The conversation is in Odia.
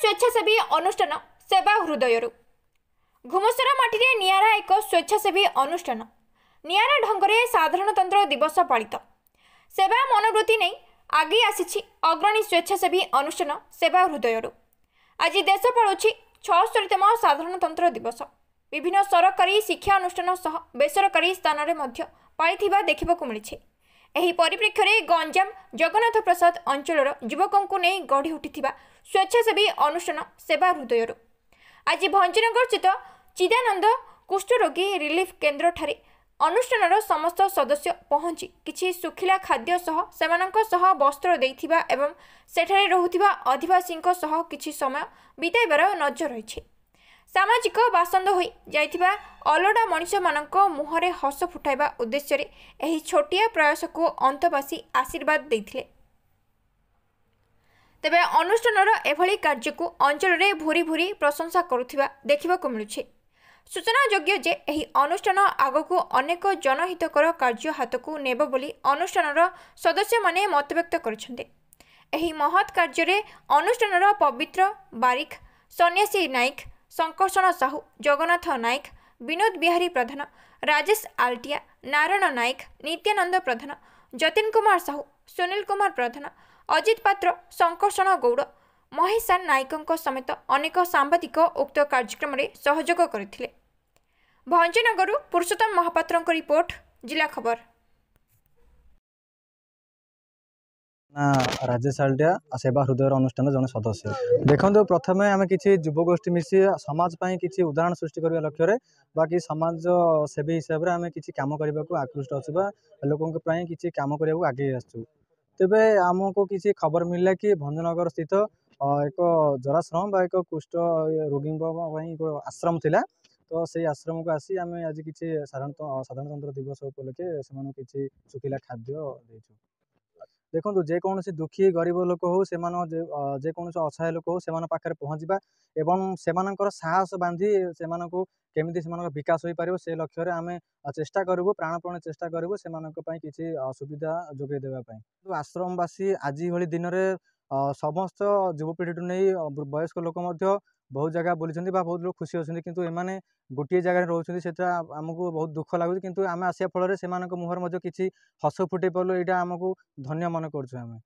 ସ୍ୱେଚ୍ଛାସେବୀ ଅନୁଷ୍ଠାନ ସେବା ହୃଦୟରୁ ଘୁମସରା ମାଟିରେ ନିଆରା ଏକ ସ୍ୱେଚ୍ଛାସେବୀ ଅନୁଷ୍ଠାନ ନିଆରା ଢଙ୍ଗରେ ସାଧାରଣତନ୍ତ୍ର ଦିବସ ପାଳିତ ସେବା ମନୋବୃତ୍ତି ନେଇ ଆଗେଇ ଆସିଛି ଅଗ୍ରଣୀ ସ୍ୱେଚ୍ଛାସେବୀ ଅନୁଷ୍ଠାନ ସେବା ହୃଦୟରୁ। ଆଜି ଦେଶ ପାଳୁଛି 76ତମ ସାଧାରଣତନ୍ତ୍ର ଦିବସ। ବିଭିନ୍ନ ସରକାରୀ ଶିକ୍ଷା ଅନୁଷ୍ଠାନ ସହ ବେସରକାରୀ ସ୍ଥାନରେ ମଧ୍ୟ ପାଳିଥିବା ଦେଖିବାକୁ ମିଳିଛି। ଏହି ପରିପ୍ରେକ୍ଷୀରେ ଗଞ୍ଜାମ ଜଗନ୍ନାଥ ପ୍ରସାଦ ଅଞ୍ଚଳର ଯୁବକଙ୍କୁ ନେଇ ଗଢ଼ି ଉଠିଥିବା ସ୍ୱେଚ୍ଛାସେବୀ ଅନୁଷ୍ଠାନ ସେବା ହୃଦୟରୁ ଆଜି ଭଞ୍ଜନଗର ସ୍ଥିତ ଚିଦାନନ୍ଦ କୁଷ୍ଠରୋଗୀ ରିଲିଫ କେନ୍ଦ୍ରଠାରେ ଅନୁଷ୍ଠାନର ସମସ୍ତ ସଦସ୍ୟ ପହଞ୍ଚି କିଛି ଶୁଖିଲା ଖାଦ୍ୟ ସହ ସେମାନଙ୍କ ସହ ବସ୍ତ୍ର ଦେଇଥିବା ଏବଂ ସେଠାରେ ରହୁଥିବା ଅଧିବାସୀଙ୍କ ସହ କିଛି ସମୟ ବିତାଇବାର ନଜର ରହିଛି। ସାମାଜିକ ବାସନ୍ଦ ହୋଇ ଯାଇଥିବା ଅଲୋଡ଼ା ମଣିଷମାନଙ୍କ ମୁହଁରେ ହସ ଫୁଟାଇବା ଉଦ୍ଦେଶ୍ୟରେ ଏହି ଛୋଟିଆ ପ୍ରୟାସକୁ ଅନ୍ତବାସୀ ଆଶୀର୍ବାଦ ଦେଇଥିଲେ। ତେବେ ଅନୁଷ୍ଠାନର ଏଭଳି କାର୍ଯ୍ୟକୁ ଅଞ୍ଚଳରେ ଭୁରି ଭୁରି ପ୍ରଶଂସା କରୁଥିବା ଦେଖିବାକୁ ମିଳୁଛି। ସୂଚନାଯୋଗ୍ୟ ଯେ ଏହି ଅନୁଷ୍ଠାନ ଆଗକୁ ଅନେକ ଜନହିତକର କାର୍ଯ୍ୟ ହାତକୁ ନେବ ବୋଲି ଅନୁଷ୍ଠାନର ସଦସ୍ୟମାନେ ମତବ୍ୟକ୍ତ କରିଛନ୍ତି। ଏହି ମହତ୍ କାର୍ଯ୍ୟରେ ଅନୁଷ୍ଠାନର ପବିତ୍ର ବାରିକ, ସନ୍ୟାସୀ ନାୟକ, ଶଙ୍କର୍ଷଣ ସାହୁ, ଜଗନ୍ନାଥ ନାୟକ, ବିନୋଦ ବିହାରୀ ପ୍ରଧାନ, ରାଜେଶ ଆଲଟିଆ, ନାରାୟଣ ନାୟକ, ନିତ୍ୟାନନ୍ଦ ପ୍ରଧାନ, ଯତୀନ କୁମାର ସାହୁ, ସୁନୀଲ କୁମାର ପ୍ରଧାନ, ଅଜିତ ପାତ୍ର, ଶଙ୍କର୍ଷଣ ଗୌଡ଼, ମହେଶାନ ନାୟକଙ୍କ ସମେତ ଅନେକ ସାମ୍ବାଦିକ ଉକ୍ତ କାର୍ଯ୍ୟକ୍ରମରେ ସହଯୋଗ କରିଥିଲେ। ଭଞ୍ଜନଗରରୁ ପୁରୁଷୋତ୍ତମ ମହାପାତ୍ରଙ୍କ ରିପୋର୍ଟ, ଜିଲ୍ଲା ଖବର। ରାଜେଶ ଆଲଟିଆ ସେବା ହୃଦୟର ଅନୁଷ୍ଠାନ ଜଣେ ସଦସ୍ୟ। ଦେଖନ୍ତୁ, ପ୍ରଥମେ ଆମେ କିଛି ଯୁବଗୋଷ୍ଠୀ ମିଶି ସମାଜ ପାଇଁ କିଛି ଉଦାହରଣ ସୃଷ୍ଟି କରିବା ଲକ୍ଷ୍ୟରେ ବାକି ସମାଜ ସେବୀ ହିସାବରେ ଆମେ କିଛି କାମ କରିବାକୁ ଆକୃଷ୍ଟ ଅଛୁ ବା ଲୋକଙ୍କ ପାଇଁ କିଛି କାମ କରିବାକୁ ଆଗେଇ ଆସିଛୁ। ତେବେ ଆମକୁ କିଛି ଖବର ମିଳିଲା କି ଭଞ୍ଜନଗର ସ୍ଥିତ ଏକ ଜରାଶ୍ରମ ବା ଏକ କୁଷ୍ଠ ରୋଗୀଙ୍କ ପାଇଁ ଏକ ଆଶ୍ରମ ଥିଲା। ତ ସେଇ ଆଶ୍ରମକୁ ଆସି ଆମେ ଆଜି କିଛି ସାଧାରଣତନ୍ତ୍ର ଦିବସ ଉପଲକ୍ଷେ ସେମାନଙ୍କୁ କିଛି ଶୁଖିଲା ଖାଦ୍ୟ ଦେଇଛୁ। ଦେଖନ୍ତୁ, ଯେକୌଣସି ଦୁଃଖୀ ଗରିବ ଲୋକ ହଉ, ଯେକୌଣସି ଅସହାୟ ଲୋକ ହଉ, ସେମାନଙ୍କ ପାଖରେ ପହଞ୍ଚିବା ଏବଂ ସେମାନଙ୍କର ସାହସ ବାନ୍ଧି ସେମାନଙ୍କୁ କେମିତି ସେମାନଙ୍କ ବିକାଶ ହୋଇପାରିବ ସେ ଲକ୍ଷ୍ୟରେ ଆମେ ଚେଷ୍ଟା କରିବୁ, ପ୍ରାଣପଣେ ଚେଷ୍ଟା କରିବୁ ସେମାନଙ୍କ ପାଇଁ କିଛି ସୁବିଧା ଯୋଗାଇ ଦେବା ପାଇଁ। ଆଶ୍ରମବାସୀ ଆଜି ଭଳି ଦିନରେ ସମସ୍ତ ଯୁବପିଢ଼ିଠୁ ନେଇ ବୟସ୍କ ଲୋକ ମଧ୍ୟ ବହୁତ ଜାଗା ବୁଲିଛନ୍ତି ବା ବହୁତ ଲୋକ ଖୁସି ଅଛନ୍ତି, କିନ୍ତୁ ଏମାନେ ଗୋଟିଏ ଜାଗାରେ ରହୁଛନ୍ତି, ସେଟା ଆମକୁ ବହୁତ ଦୁଃଖ ଲାଗୁଛି। କିନ୍ତୁ ଆମେ ଆସିବା ଫଳରେ ସେମାନଙ୍କ ମୁହଁରେ ମଧ୍ୟ କିଛି ହସ ଫୁଟେଇ ପାରିଲୁ, ଏଇଟା ଆମକୁ ଧନ୍ୟ ମନେ କରୁଛୁ ଆମେ।